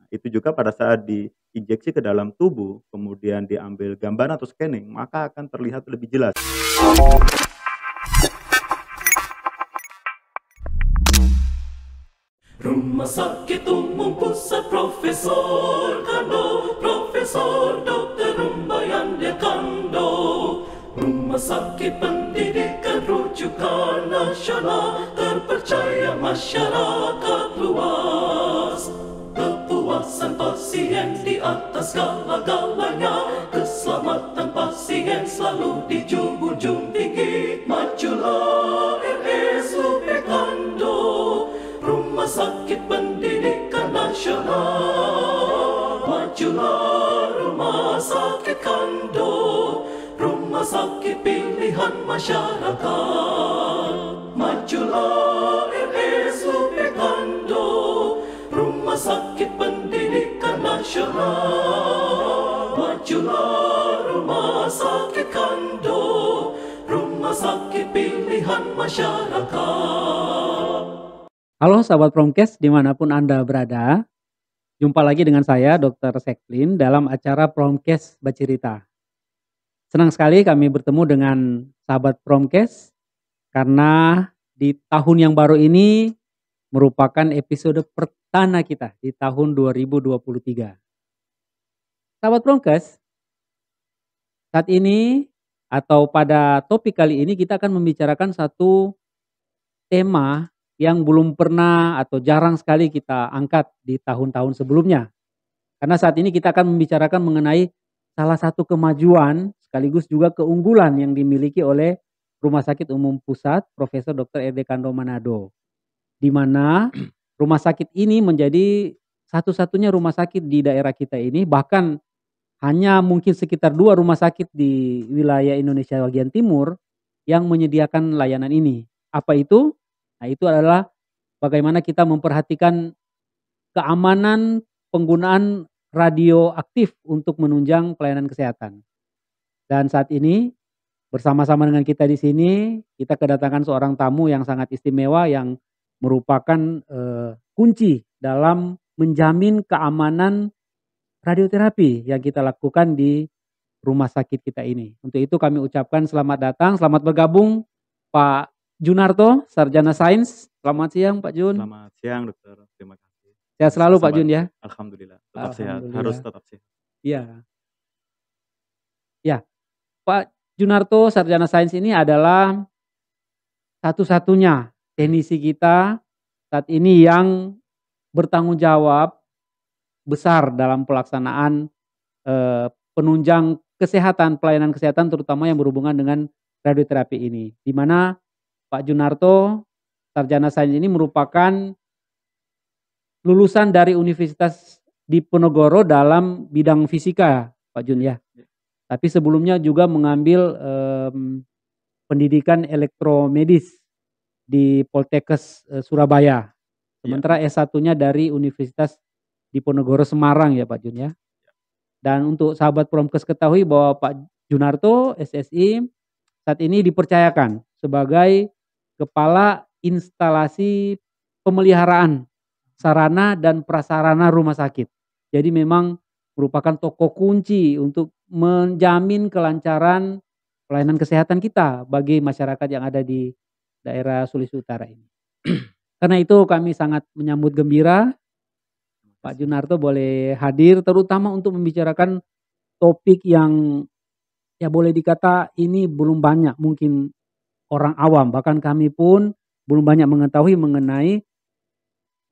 Itu juga pada saat diinjeksi ke dalam tubuh, kemudian diambil gambar atau scanning, maka akan terlihat lebih jelas. Rumah Sakit Umum Pusat Profesor Kando, Profesor Dr. Rumbayan Kando. Rumah Sakit Pendidikan Rujukan Nasional, terpercaya masyarakat luas. Kepuasan pasien di atas segala-galanya, keselamatan pasien selalu dijunjung tinggi. Majulah RSUP Kando, Rumah Sakit Pendidikan Nasional. Majulah Rumah Sakit Kando, rumah sakit pilihan masyarakat. Majulah RSUP Kando, Rumah Sakit Pendidikan Nasional. Majulah Rumah Sakit Kando, rumah sakit pilihan masyarakat. Halo sahabat Promkes dimanapun Anda berada, jumpa lagi dengan saya Dr. Seklin dalam acara Promkes Bercerita. Senang sekali kami bertemu dengan sahabat Promkes karena di tahun yang baru ini merupakan episode perdana kita di tahun 2023. Sahabat Promkes, saat ini atau pada topik kali ini kita akan membicarakan satu tema yang belum pernah atau jarang sekali kita angkat di tahun-tahun sebelumnya. Karena saat ini kita akan membicarakan mengenai salah satu kemajuan sekaligus juga keunggulan yang dimiliki oleh Rumah Sakit Umum Pusat Profesor Dr. RD Kando Manado. Di mana rumah sakit ini menjadi satu-satunya rumah sakit di daerah kita ini, bahkan hanya mungkin sekitar 2 rumah sakit di wilayah Indonesia bagian timur yang menyediakan layanan ini. Apa itu? Nah, itu adalah bagaimana kita memperhatikan keamanan penggunaan radioaktif untuk menunjang pelayanan kesehatan. Dan saat ini bersama-sama dengan kita di sini, kita kedatangan seorang tamu yang sangat istimewa yang merupakan kunci dalam menjamin keamanan radioterapi yang kita lakukan di rumah sakit kita ini. Untuk itu kami ucapkan selamat datang, selamat bergabung Pak Junarto, Sarjana Sains. Selamat siang Pak Jun. Selamat siang dokter, terima kasih. Sehat selalu Pak Jun ya. Alhamdulillah, tetap sehat, harus tetap sehat. Iya. Ya, Pak Junarto, Sarjana Sains ini adalah satu-satunya teknisi kita saat ini yang bertanggung jawab besar dalam pelaksanaan penunjang kesehatan, pelayanan kesehatan terutama yang berhubungan dengan radioterapi ini. Di mana Pak Junarto, Sarjana Sains ini merupakan lulusan dari Universitas Diponegoro dalam bidang fisika, Pak Jun ya. Tapi sebelumnya juga mengambil pendidikan elektromedis di Poltekkes Surabaya. Sementara S1-nya dari Universitas Diponegoro Semarang ya Pak Jun ya. Dan untuk sahabat Promkes ketahui bahwa Pak Junarto SSI saat ini dipercayakan sebagai Kepala Instalasi Pemeliharaan Sarana dan Prasarana Rumah Sakit. Jadi memang merupakan tokoh kunci untuk menjamin kelancaran pelayanan kesehatan kita bagi masyarakat yang ada di daerah Sulawesi Utara ini. Karena itu kami sangat menyambut gembira Pak Junarto boleh hadir terutama untuk membicarakan topik yang ya boleh dikata ini belum banyak mungkin orang awam, bahkan kami pun belum banyak mengetahui mengenai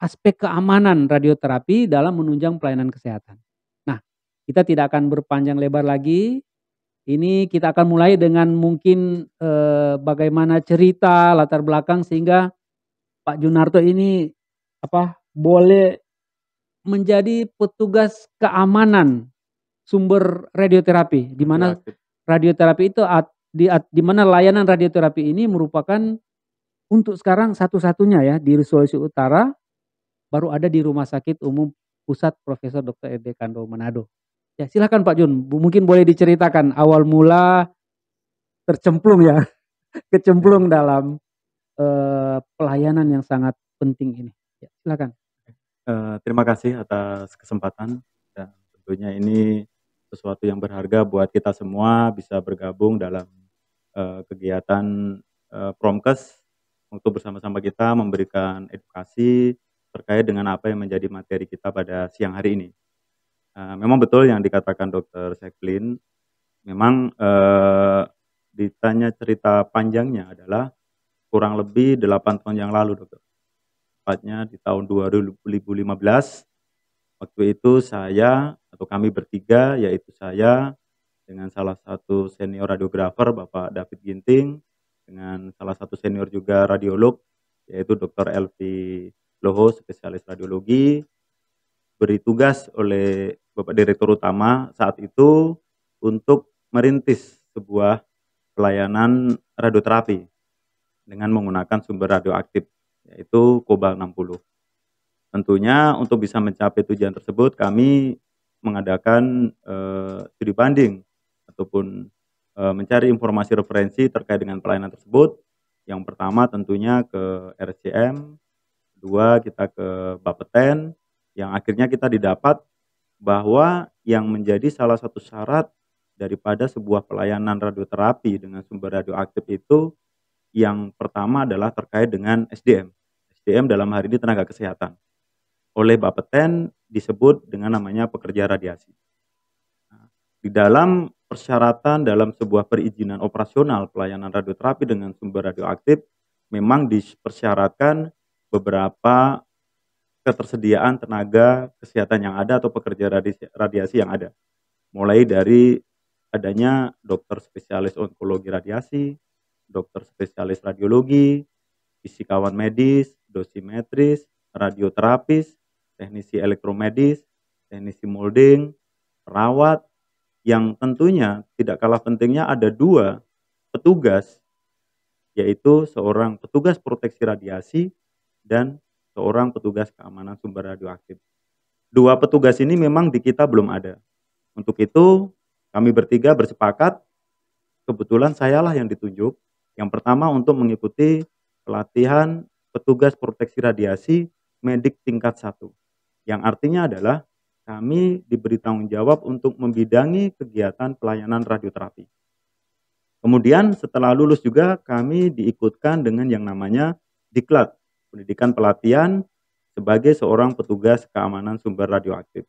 aspek keamanan radioterapi dalam menunjang pelayanan kesehatan. Nah, kita tidak akan berpanjang lebar lagi. Ini kita akan mulai dengan mungkin bagaimana cerita latar belakang sehingga Pak Junarto ini boleh menjadi petugas keamanan sumber radioterapi, di mana radioterapi itu di mana layanan radioterapi ini merupakan untuk sekarang satu-satunya ya di Sulawesi Utara, baru ada di Rumah Sakit Umum Pusat Profesor Dr. RD Kando Manado. Ya silakan Pak Jun, mungkin boleh diceritakan awal mula tercemplung ya, kecemplung dalam pelayanan yang sangat penting ini. Ya, silakan. Terima kasih atas kesempatan dan tentunya ini sesuatu yang berharga buat kita semua bisa bergabung dalam, kegiatan, Promkes untuk bersama-sama kita memberikan edukasi terkait dengan apa yang menjadi materi kita pada siang hari ini. Memang betul yang dikatakan Dokter Seklin, memang, ditanya cerita panjangnya adalah kurang lebih 8 tahun yang lalu, Dokter. Tepatnya di tahun 2015. Waktu itu saya atau kami bertiga, yaitu saya dengan salah satu senior radiografer Bapak David Ginting, dengan salah satu senior juga radiolog, yaitu Dr. Elvi Loho, spesialis radiologi, beri tugas oleh Bapak Direktur Utama saat itu untuk merintis sebuah pelayanan radioterapi dengan menggunakan sumber radioaktif, yaitu Kobalt 60. Tentunya untuk bisa mencapai tujuan tersebut kami mengadakan, studi banding ataupun, mencari informasi referensi terkait dengan pelayanan tersebut. Yang pertama tentunya ke RSCM, kedua kita ke Bapeten, yang akhirnya kita didapat bahwa yang menjadi salah satu syarat daripada sebuah pelayanan radioterapi dengan sumber radioaktif itu, yang pertama adalah terkait dengan SDM. SDM dalam hal ini tenaga kesehatan. Oleh Bapeten disebut dengan namanya pekerja radiasi. Nah, di dalam persyaratan dalam sebuah perizinan operasional pelayanan radioterapi dengan sumber radioaktif, memang dipersyaratkan beberapa ketersediaan tenaga kesehatan yang ada atau pekerja radiasi yang ada. Mulai dari adanya dokter spesialis onkologi radiasi, dokter spesialis radiologi, fisikawan medis, dosimetris, radioterapis, teknisi elektromedis, teknisi molding, perawat, yang tentunya tidak kalah pentingnya ada 2 petugas, yaitu seorang petugas proteksi radiasi dan seorang petugas keamanan sumber radioaktif. 2 petugas ini memang di kita belum ada. Untuk itu kami bertiga bersepakat, kebetulan sayalah yang ditunjuk, yang pertama untuk mengikuti pelatihan petugas proteksi radiasi medik tingkat 1. Yang artinya adalah kami diberi tanggung jawab untuk membidangi kegiatan pelayanan radioterapi. Kemudian setelah lulus juga kami diikutkan dengan yang namanya Diklat, pendidikan pelatihan sebagai seorang petugas keamanan sumber radioaktif.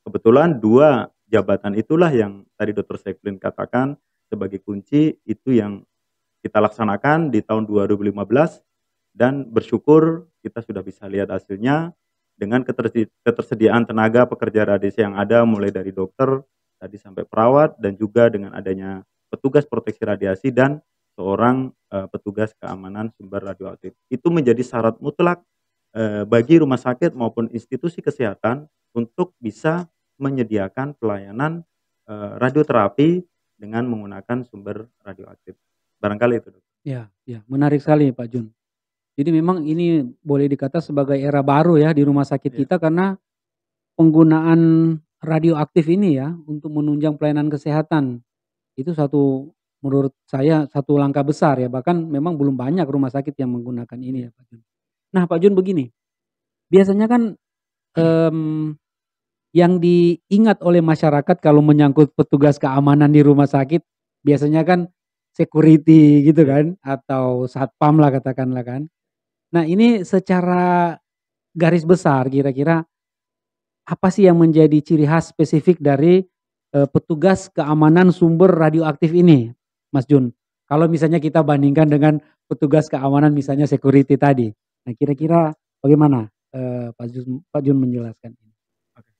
Kebetulan 2 jabatan itulah yang tadi Dr. Seklin katakan sebagai kunci, itu yang kita laksanakan di tahun 2015 dan bersyukur kita sudah bisa lihat hasilnya dengan ketersediaan tenaga pekerja radiasi yang ada mulai dari dokter tadi sampai perawat dan juga dengan adanya petugas proteksi radiasi dan seorang, petugas keamanan sumber radioaktif. Itu menjadi syarat mutlak, bagi rumah sakit maupun institusi kesehatan untuk bisa menyediakan pelayanan, radioterapi dengan menggunakan sumber radioaktif. Barangkali itu, Dok. Ya, ya, menarik sekali Pak Jun. Jadi memang ini boleh dikata sebagai era baru ya di rumah sakit Iya. kita karena penggunaan radioaktif ini ya untuk menunjang pelayanan kesehatan. Itu menurut saya satu langkah besar ya, bahkan memang belum banyak rumah sakit yang menggunakan ini ya Pak Jun. Nah Pak Jun begini, biasanya kan, yang diingat oleh masyarakat kalau menyangkut petugas keamanan di rumah sakit, biasanya kan security gitu Iya. kan, atau satpam lah katakanlah kan. Nah ini secara garis besar kira-kira apa sih yang menjadi ciri khas spesifik dari, petugas keamanan sumber radioaktif ini, Mas Jun? Kalau misalnya kita bandingkan dengan petugas keamanan misalnya security tadi. Nah kira-kira bagaimana, Pak Jun menjelaskan ini? Oke.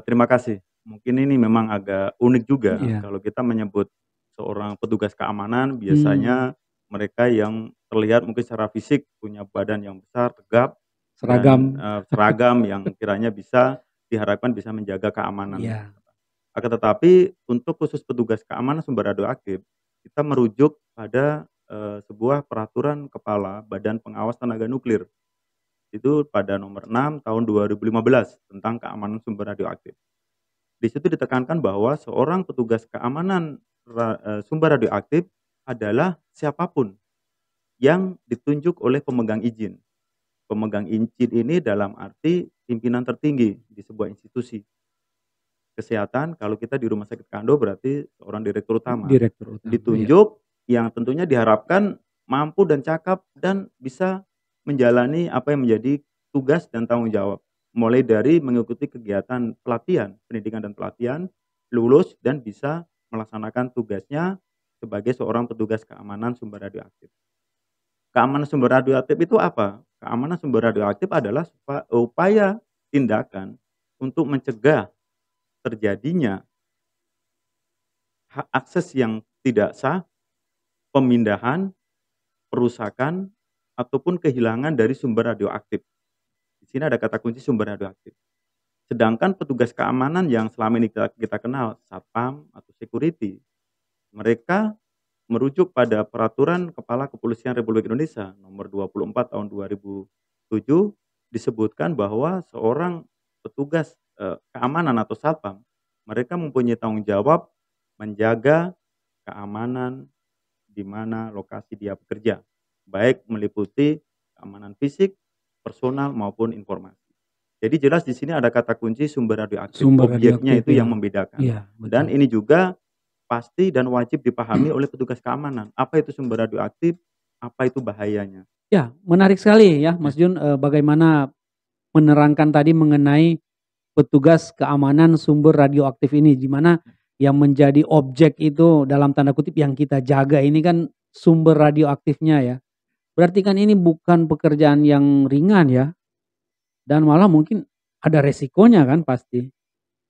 Terima kasih. Mungkin ini memang agak unik juga Iya. kalau kita menyebut seorang petugas keamanan, Mmm. biasanya mereka yang terlihat mungkin secara fisik punya badan yang besar, tegap, dan, Seragam. seragam yang kiranya diharapkan bisa menjaga keamanan. Iya. Akan tetapi untuk khusus petugas keamanan sumber radioaktif, kita merujuk pada, sebuah peraturan kepala Badan Pengawas Tenaga Nuklir. Itu pada nomor 6 tahun 2015 tentang keamanan sumber radioaktif. Di situ ditekankan bahwa seorang petugas keamanan sumber radioaktif adalah siapapun yang ditunjuk oleh pemegang izin. Pemegang izin ini dalam arti pimpinan tertinggi di sebuah institusi kesehatan. Kalau kita di Rumah Sakit Kando berarti seorang direktur utama. Direktur utama, iya. Ditunjuk yang tentunya diharapkan mampu dan cakap dan bisa menjalani apa yang menjadi tugas dan tanggung jawab. Mulai dari mengikuti kegiatan pelatihan, pendidikan dan pelatihan, lulus dan bisa melaksanakan tugasnya sebagai seorang petugas keamanan sumber radioaktif. Keamanan sumber radioaktif itu apa? Keamanan sumber radioaktif adalah upaya tindakan untuk mencegah terjadinya akses yang tidak sah, pemindahan, perusakan, ataupun kehilangan dari sumber radioaktif. Di sini ada kata kunci sumber radioaktif. Sedangkan petugas keamanan yang selama ini kita kenal, satpam atau security, mereka merujuk pada Peraturan Kepala Kepolisian Republik Indonesia nomor 24 tahun 2007 disebutkan bahwa seorang petugas keamanan atau satpam, mereka mempunyai tanggung jawab menjaga keamanan di mana lokasi dia bekerja, baik meliputi keamanan fisik, personal maupun informasi. Jadi jelas di sini ada kata kunci sumber radioaktif, objeknya itu yang membedakan. Dan ini juga pasti dan wajib dipahami oleh petugas keamanan. Apa itu sumber radioaktif, apa itu bahayanya. Ya, menarik sekali ya Mas Jun, bagaimana menerangkan tadi mengenai petugas keamanan sumber radioaktif ini, di mana yang menjadi objek itu dalam tanda kutip yang kita jaga ini kan sumber radioaktifnya ya. Berarti kan ini bukan pekerjaan yang ringan ya, dan malah mungkin ada resikonya kan pasti.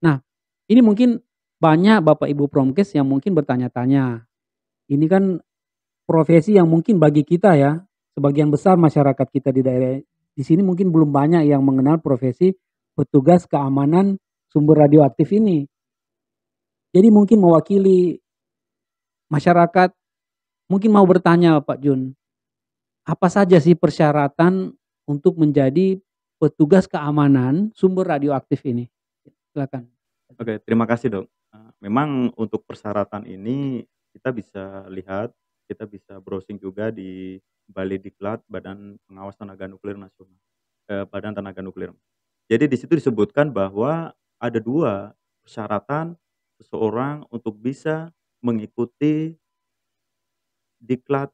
Nah, ini mungkin banyak Bapak Ibu Promkes yang mungkin bertanya-tanya, ini kan profesi yang mungkin bagi kita ya, sebagian besar masyarakat kita di daerah di sini mungkin belum banyak yang mengenal profesi petugas keamanan sumber radioaktif ini. Jadi mungkin mewakili masyarakat, mungkin mau bertanya Pak Jun, apa saja sih persyaratan untuk menjadi petugas keamanan sumber radioaktif ini? Silakan. Oke, terima kasih Dok. Memang untuk persyaratan ini kita bisa lihat, kita bisa browsing juga di Balidiklat, Badan Pengawas Tenaga Nuklir Nasional, Badan Tenaga Nuklir. Jadi di situ disebutkan bahwa ada 2 persyaratan seseorang untuk bisa mengikuti diklat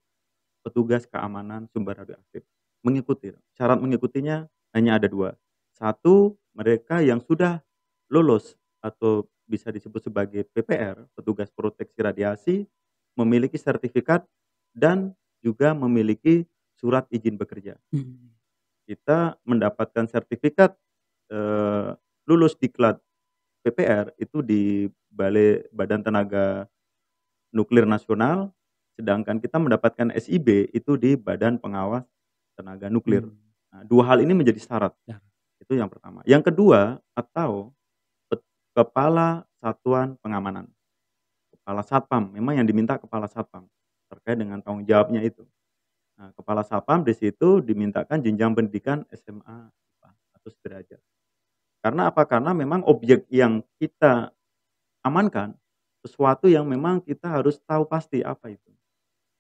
petugas keamanan sumber radioaktif. Mengikuti, syarat mengikutinya hanya ada 2. 1, mereka yang sudah lulus atau bisa disebut sebagai PPR, petugas proteksi radiasi, memiliki sertifikat dan juga memiliki surat izin bekerja. Kita mendapatkan sertifikat lulus diklat PPR itu di Badan Tenaga Nuklir Nasional, sedangkan kita mendapatkan SIB itu di Badan Pengawas Tenaga Nuklir. Nah, 2 hal ini menjadi syarat. Itu yang pertama. Yang kedua, atau Kepala Satuan Pengamanan. Kepala Satpam, memang yang diminta Kepala Satpam terkait dengan tanggung jawabnya itu. Nah, Kepala Satpam di situ dimintakan jenjang pendidikan SMA atau sederajat. Karena apa? Karena memang objek yang kita amankan sesuatu yang memang kita harus tahu pasti apa itu.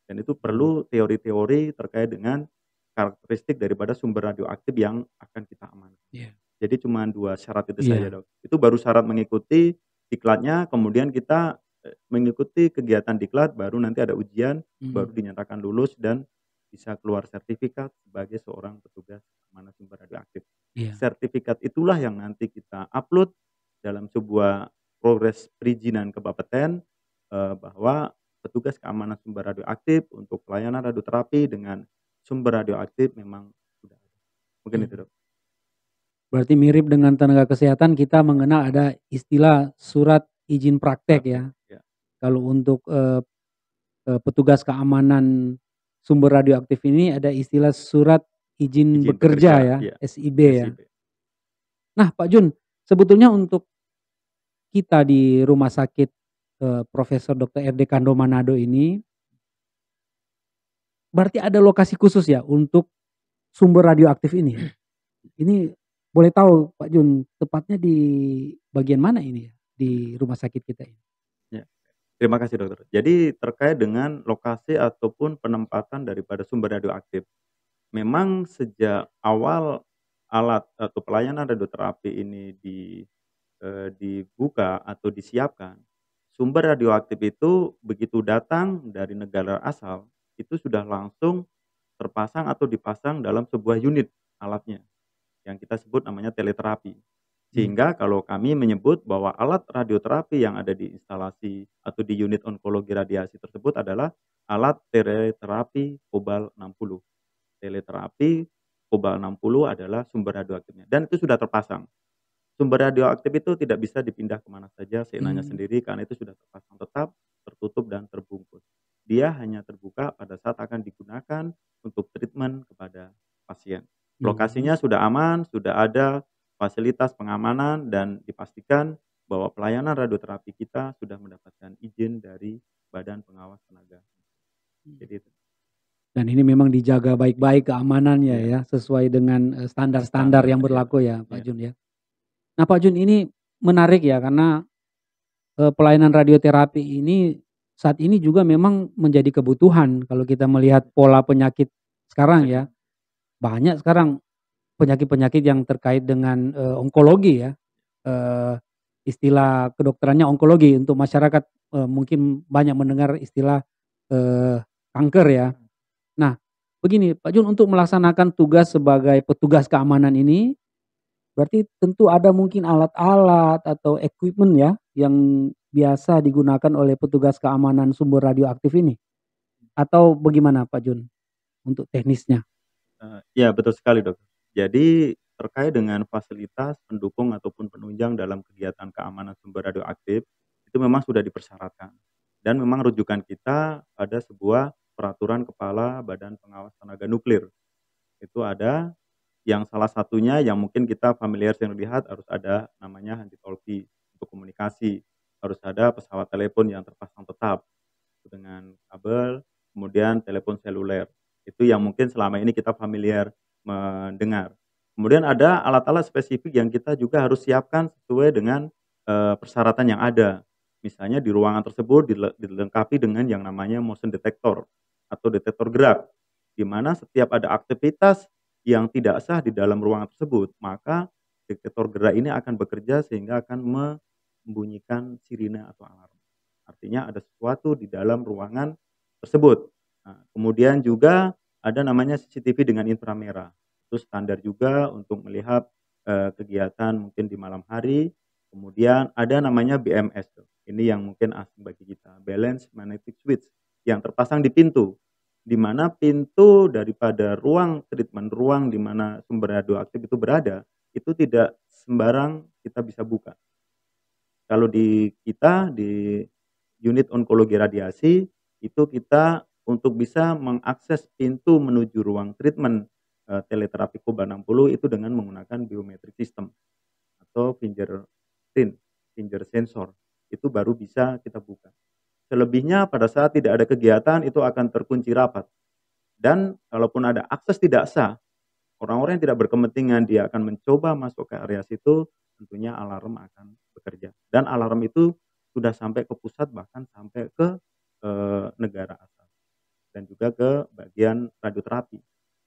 Dan itu perlu teori-teori terkait dengan karakteristik daripada sumber radioaktif yang akan kita amankan. Jadi cuma 2 syarat itu saja Dok. Itu baru syarat mengikuti diklatnya, kemudian kita mengikuti kegiatan diklat, baru nanti ada ujian, baru dinyatakan lulus dan bisa keluar sertifikat sebagai seorang petugas keamanan sumber radioaktif. Sertifikat itulah yang nanti kita upload dalam sebuah progres perizinan Kebapeten bahwa petugas keamanan sumber radioaktif untuk pelayanan radioterapi dengan sumber radioaktif memang sudah ada. Mungkin itu Dok. Berarti mirip dengan tenaga kesehatan kita mengenal ada istilah surat izin praktek ya. Kalau untuk petugas keamanan sumber radioaktif ini ada istilah surat izin bekerja ya, SIB ya. Nah Pak Jun, sebetulnya untuk kita di Rumah Sakit Profesor Dr. RD Kando Manado ini, berarti ada lokasi khusus ya untuk sumber radioaktif ini. Ini boleh tahu Pak Jun, tepatnya di bagian mana ini ya, di rumah sakit kita ini? Ya, terima kasih Dokter. Jadi terkait dengan lokasi ataupun penempatan daripada sumber radioaktif. memang sejak awal alat atau pelayanan radioterapi ini dibuka atau disiapkan, sumber radioaktif itu begitu datang dari negara asal, itu sudah langsung terpasang atau dipasang dalam sebuah unit alatnya, yang kita sebut namanya teleterapi. Sehingga kalau kami menyebut bahwa alat radioterapi yang ada di instalasi atau di unit onkologi radiasi tersebut adalah alat teleterapi kobal 60. Teleterapi kobal 60 adalah sumber radioaktifnya dan itu sudah terpasang. Sumber radioaktif itu tidak bisa dipindah kemana saja seenaknya sendiri karena itu sudah terpasang tetap, tertutup dan terbungkus. Dia hanya terbuka pada saat akan digunakan untuk treatment kepada pasien. Lokasinya sudah aman, sudah ada fasilitas pengamanan dan dipastikan bahwa pelayanan radioterapi kita sudah mendapatkan izin dari Badan Pengawas Tenaga. Jadi itu. Dan ini memang dijaga baik-baik keamanannya Iya. ya, sesuai dengan standar-standar yang berlaku ya Pak Iya. Jun ya. Nah Pak Jun, ini menarik ya karena pelayanan radioterapi ini saat ini juga memang menjadi kebutuhan kalau kita melihat pola penyakit sekarang ya. Banyak sekarang penyakit-penyakit yang terkait dengan onkologi ya. Istilah kedokterannya onkologi untuk masyarakat, mungkin banyak mendengar istilah kanker ya. Nah, begini Pak Jun, untuk melaksanakan tugas sebagai petugas keamanan ini, berarti tentu ada mungkin alat-alat atau equipment ya, yang biasa digunakan oleh petugas keamanan sumber radioaktif ini? Atau bagaimana Pak Jun, untuk teknisnya? Iya betul sekali Dok. Jadi terkait dengan fasilitas pendukung ataupun penunjang dalam kegiatan keamanan sumber radioaktif, itu memang sudah dipersyaratkan. Dan memang rujukan kita ada sebuah peraturan kepala Badan Pengawas Tenaga Nuklir. Itu ada yang salah satunya yang mungkin kita familiar sering lihat harus ada namanya handphone untuk komunikasi, harus ada pesawat telepon yang terpasang tetap dengan kabel, kemudian telepon seluler. Itu yang mungkin selama ini kita familiar mendengar. Kemudian ada alat-alat spesifik yang kita juga harus siapkan sesuai dengan persyaratan yang ada. Misalnya di ruangan tersebut dilengkapi dengan yang namanya motion detector atau detektor gerak, di mana setiap ada aktivitas yang tidak sah di dalam ruangan tersebut, maka detektor gerak ini akan bekerja sehingga akan membunyikan sirine atau alarm. Artinya ada sesuatu di dalam ruangan tersebut. Nah, kemudian juga ada namanya CCTV dengan inframerah. Itu standar juga untuk melihat kegiatan mungkin di malam hari. Kemudian ada namanya BMS. Ini yang mungkin asing bagi kita, Balance Magnetic Switch, yang terpasang di pintu, di mana pintu daripada ruang treatment, ruang di mana sumber radioaktif itu berada, itu tidak sembarang kita bisa buka. Kalau di kita di unit onkologi radiasi, itu kita untuk bisa mengakses pintu menuju ruang treatment teleterapi kobal 60 itu dengan menggunakan biometric system atau fingerprint, finger sensor. Itu baru bisa kita buka. Selebihnya pada saat tidak ada kegiatan itu akan terkunci rapat. Dan kalaupun ada akses tidak sah, orang-orang yang tidak berkepentingan dia akan mencoba masuk ke area situ, tentunya alarm akan bekerja. Dan alarm itu sudah sampai ke pusat, bahkan sampai ke negara asal. Dan juga ke bagian radioterapi.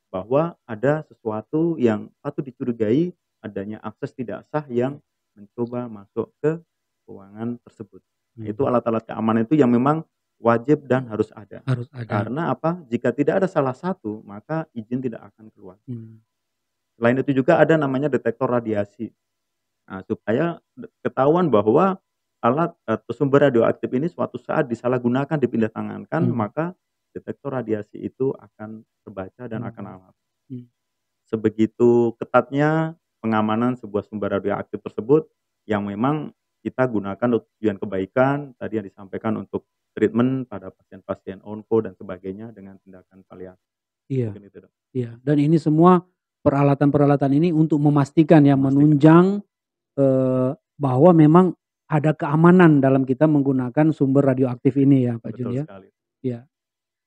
Bahwa ada sesuatu yang patut dicurigai adanya akses tidak sah yang mencoba masuk ke ruangan tersebut. Nah, itu alat-alat keamanan itu yang memang wajib dan harus ada. Harus ada. Karena apa? Jika tidak ada salah satu, maka izin tidak akan keluar. Hmm. Selain itu juga ada namanya detektor radiasi. Nah, supaya ketahuan bahwa alat atau sumber radioaktif ini suatu saat disalahgunakan, dipindah tangankan, maka detektor radiasi itu akan terbaca dan akan alarm. Sebegitu ketatnya pengamanan sebuah sumber radioaktif tersebut yang memang kita gunakan untuk tujuan kebaikan, tadi yang disampaikan untuk treatment pada pasien-pasien onko dan sebagainya dengan tindakan paliatif. Iya. Mungkin itu, Dok. Iya, dan ini semua peralatan-peralatan ini untuk memastikan ya, menunjang bahwa memang ada keamanan dalam kita menggunakan sumber radioaktif ini ya Pak Jun Betul ya. sekali. Iya.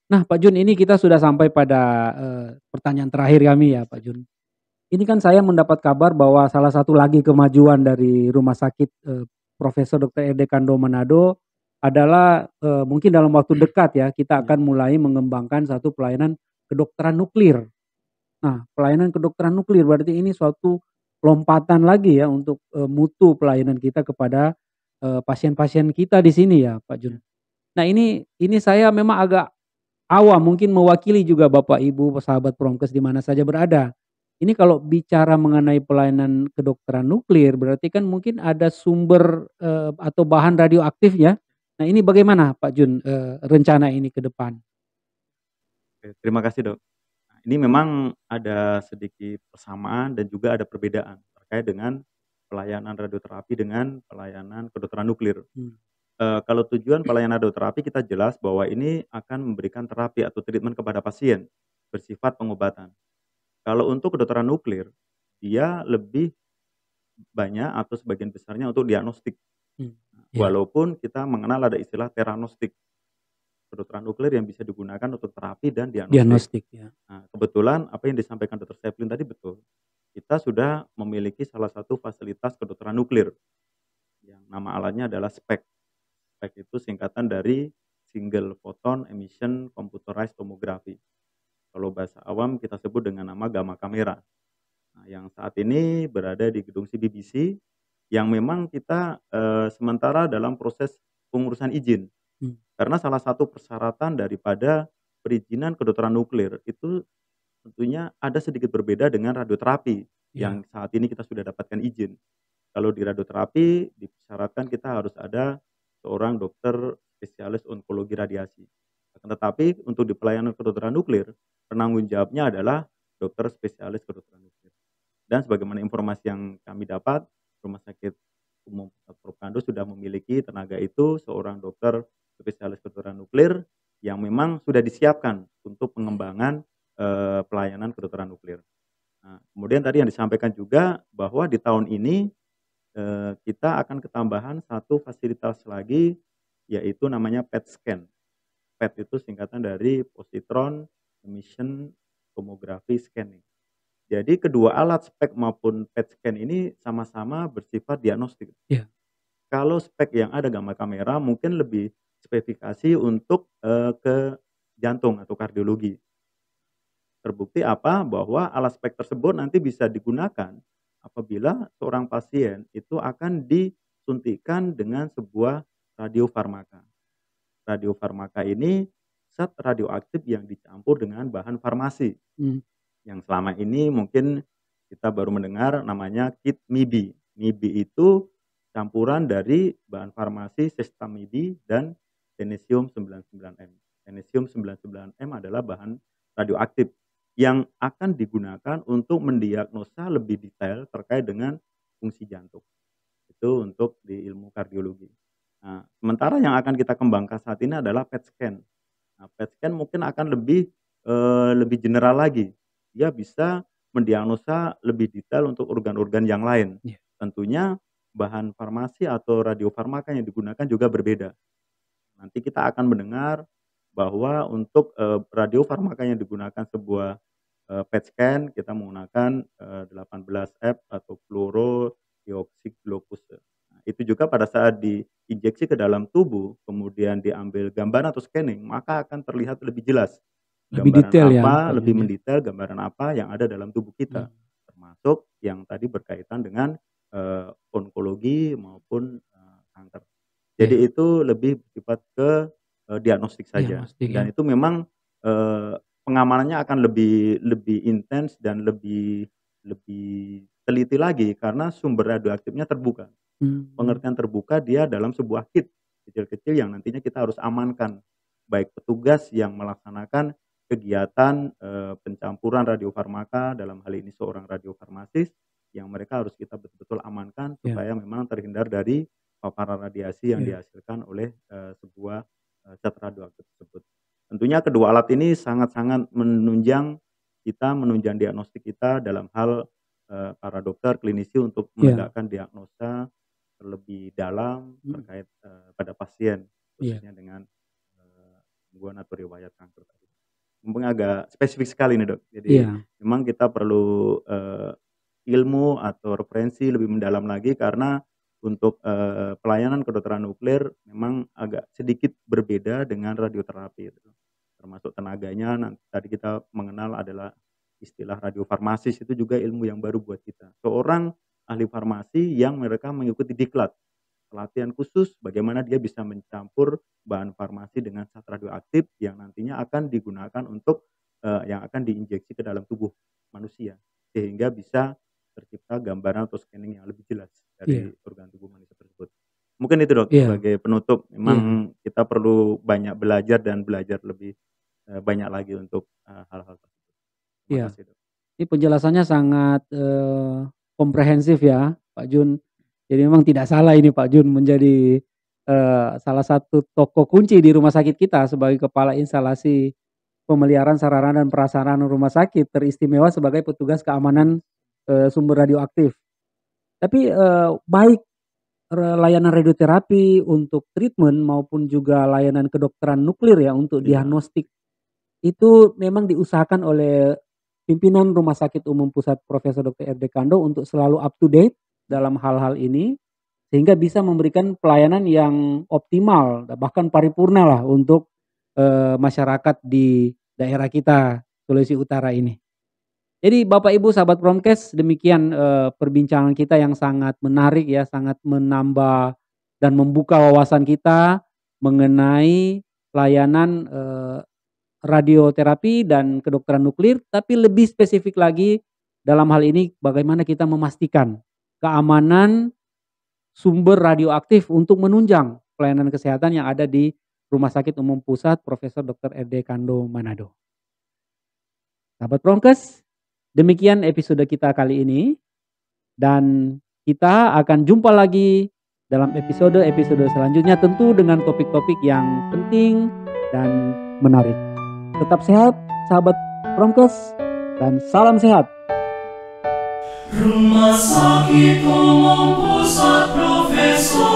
Nah Pak Jun, ini kita sudah sampai pada pertanyaan terakhir kami ya Pak Jun. Ini kan saya mendapat kabar bahwa salah satu lagi kemajuan dari Rumah Sakit Profesor Dr. R.D. Kando Manado adalah mungkin dalam waktu dekat ya kita akan mulai mengembangkan satu pelayanan kedokteran nuklir. Nah, pelayanan kedokteran nuklir berarti ini suatu lompatan lagi ya untuk, mutu pelayanan kita kepada, pasien-pasien kita di sini ya, Pak Jun. Ya. Nah, ini saya memang agak awam, mungkin mewakili juga Bapak, Ibu, sahabat Promkes di mana saja berada. Ini kalau bicara mengenai pelayanan kedokteran nuklir, berarti kan mungkin ada sumber, atau bahan radioaktif ya. Nah, ini bagaimana Pak Jun, rencana ini ke depan? Oke, terima kasih, Dok. Nah, ini memang ada sedikit persamaan dan juga ada perbedaan terkait dengan pelayanan radioterapi dengan pelayanan kedokteran nuklir. Mmm, Kalau tujuan pelayanan radioterapi kita jelas bahwa ini akan memberikan terapi atau treatment kepada pasien, bersifat pengobatan. Kalau untuk kedokteran nuklir, dia lebih banyak atau sebagian besarnya untuk diagnostik. mmm, iya, Walaupun kita mengenal ada istilah teranostik, kedokteran nuklir yang bisa digunakan untuk terapi dan diagnostik. diagnostik ya. Nah, kebetulan apa yang disampaikan Dr. Seplin tadi betul. Kita sudah memiliki salah satu fasilitas kedokteran nuklir yang nama alatnya adalah SPECT. SPECT itu singkatan dari Single Photon Emission Computerized Tomography. Kalau bahasa awam kita sebut dengan nama gamma kamera. Nah, yang saat ini berada di gedung CBBC yang memang kita sementara dalam proses pengurusan izin. Mmm, Karena salah satu persyaratan daripada perizinan kedokteran nuklir itu tentunya ada sedikit berbeda dengan radioterapi iya, yang saat ini kita sudah dapatkan izin. Kalau di radioterapi disyaratkan kita harus ada seorang dokter spesialis onkologi radiasi. Akan tetapi untuk di pelayanan kedokteran nuklir, penanggung jawabnya adalah dokter spesialis kedokteran nuklir. Dan sebagaimana informasi yang kami dapat, Rumah Sakit Umum Prof. Kando sudah memiliki tenaga itu seorang dokter spesialis kedokteran nuklir yang memang sudah disiapkan untuk pengembangan pelayanan kedokteran nuklir. Nah, kemudian tadi yang disampaikan juga bahwa di tahun ini kita akan ketambahan satu fasilitas lagi, yaitu namanya PET scan. PET itu singkatan dari Positron Emission Tomography Scanning. Jadi kedua alat SPECT maupun PET scan ini sama-sama bersifat diagnostik. iya, Kalau spek yang ada gamma kamera mungkin lebih spesifikasi untuk, ke jantung atau kardiologi. Terbukti apa, bahwa alat spek tersebut nanti bisa digunakan apabila seorang pasien itu akan disuntikan dengan sebuah radiofarmaka. Radiofarmaka ini zat radioaktif yang dicampur dengan bahan farmasi, mmm, yang selama ini mungkin kita baru mendengar namanya kit MIBI. MIBI itu campuran dari bahan farmasi Sestamidi dan Technetium 99M. Technetium 99M adalah bahan radioaktif yang akan digunakan untuk mendiagnosa lebih detail terkait dengan fungsi jantung. Itu untuk di ilmu kardiologi. Nah, sementara yang akan kita kembangkan saat ini adalah PET scan. Nah, PET scan mungkin akan lebih general lagi. Dia bisa mendiagnosa lebih detail untuk organ-organ yang lain. iya, Tentunya bahan farmasi atau radiofarmaka yang digunakan juga berbeda. Nanti kita akan mendengar bahwa untuk, radiofarmaka yang digunakan sebuah, PET scan kita menggunakan, 18F atau fluorodeoksyglucose. Nah, itu juga pada saat diinjeksi ke dalam tubuh, kemudian diambil gambar atau scanning, maka akan terlihat lebih jelas. lebih Gambaran detail ya apa, Pak lebih Jun ya? mendetail gambaran apa yang ada dalam tubuh kita, Mmm, termasuk yang tadi berkaitan dengan, onkologi maupun, kanker. Jadi iya, itu lebih bersifat ke, diagnostik saja diagnostik ya, dan itu memang, pengamanannya akan lebih lebih intens dan lebih lebih teliti lagi karena sumber radioaktifnya terbuka. mmm, Pengertian terbuka dia dalam sebuah kit kecil-kecil yang nantinya kita harus amankan, baik petugas yang melaksanakan kegiatan, pencampuran radiofarmaka, dalam hal ini seorang radiofarmasis, yang mereka harus kita betul-betul amankan iya, supaya memang terhindar dari paparan radiasi yang iya, dihasilkan oleh, sebuah, zat radioaktif tersebut. Tentunya kedua alat ini sangat-sangat menunjang diagnostik kita dalam hal, para dokter, klinisi untuk iya, menegakkan diagnosa lebih dalam mhm, terkait, pada pasien, iya, khususnya dengan, gangguan atau riwayat kanker tadi. Mumpung agak spesifik sekali nih, Dok. Jadi iya, memang kita perlu, ilmu atau referensi lebih mendalam lagi karena untuk, pelayanan kedokteran nuklir memang agak sedikit berbeda dengan radioterapi gitu. Termasuk tenaganya tadi kita mengenal adalah istilah radiofarmasis itu juga ilmu yang baru buat kita. Seorang ahli farmasi yang mereka mengikuti diklat, pelatihan khusus bagaimana dia bisa mencampur bahan farmasi dengan zat radioaktif yang nantinya akan digunakan untuk yang akan diinjeksi ke dalam tubuh manusia sehingga bisa tercipta gambaran atau scanning yang lebih jelas dari organ tubuh manusia tersebut. Mungkin itu Dok sebagai penutup. Memang kita perlu banyak belajar dan belajar lebih banyak lagi untuk hal-hal tersebut. Terima kasih Dok. Ini penjelasannya sangat komprehensif ya Pak Jun. Jadi memang tidak salah ini Pak Jun menjadi salah satu tokoh kunci di rumah sakit kita sebagai kepala instalasi pemeliharaan sarana dan prasarana rumah sakit, teristimewa sebagai petugas keamanan sumber radioaktif. Tapi baik layanan radioterapi untuk treatment maupun juga layanan kedokteran nuklir ya untuk diagnostik itu memang diusahakan oleh pimpinan Rumah Sakit Umum Pusat Profesor Dr. R.D. Kando untuk selalu up to date dalam hal-hal ini sehingga bisa memberikan pelayanan yang optimal bahkan paripurna lah untuk masyarakat di daerah kita Sulawesi Utara ini. Jadi Bapak Ibu sahabat Promkes, demikian perbincangan kita yang sangat menarik ya, sangat menambah dan membuka wawasan kita mengenai layanan radioterapi dan kedokteran nuklir, tapi lebih spesifik lagi dalam hal ini bagaimana kita memastikan keamanan sumber radioaktif untuk menunjang pelayanan kesehatan yang ada di Rumah Sakit Umum Pusat Profesor Dr. R.D. Kando Manado. Sahabat Promkes, demikian episode kita kali ini dan kita akan jumpa lagi dalam episode-episode selanjutnya tentu dengan topik-topik yang penting dan menarik. Tetap sehat sahabat Promkes dan salam sehat. Rumah Sakit Umum Pusat Profesor